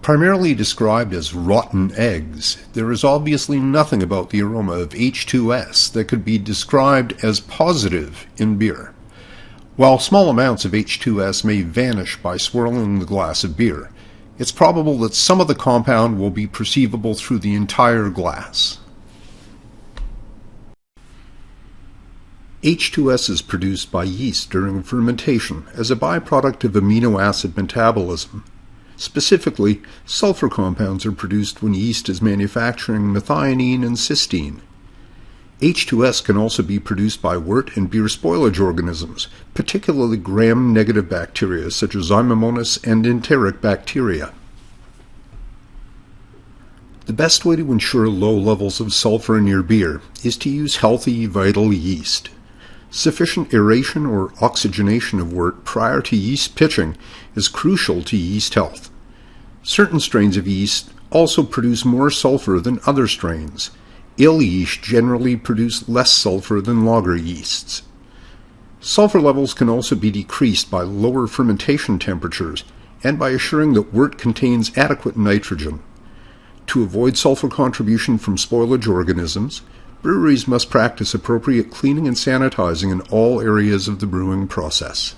Primarily described as rotten eggs, there is obviously nothing about the aroma of H2S that could be described as positive in beer. While small amounts of H2S may vanish by swirling the glass of beer, it's probable that some of the compound will be perceivable through the entire glass. H2S is produced by yeast during fermentation as a byproduct of amino acid metabolism. Specifically, sulfur compounds are produced when yeast is manufacturing methionine and cysteine. H2S can also be produced by wort and beer spoilage organisms, particularly gram-negative bacteria such as Zymomonas and enteric bacteria. The best way to ensure low levels of sulfur in your beer is to use healthy, vital yeast. Sufficient aeration or oxygenation of wort prior to yeast pitching is crucial to yeast health. Certain strains of yeast also produce more sulfur than other strains. Ale yeast generally produce less sulfur than lager yeasts. Sulfur levels can also be decreased by lower fermentation temperatures and by assuring that wort contains adequate nitrogen. To avoid sulfur contribution from spoilage organisms, breweries must practice appropriate cleaning and sanitizing in all areas of the brewing process.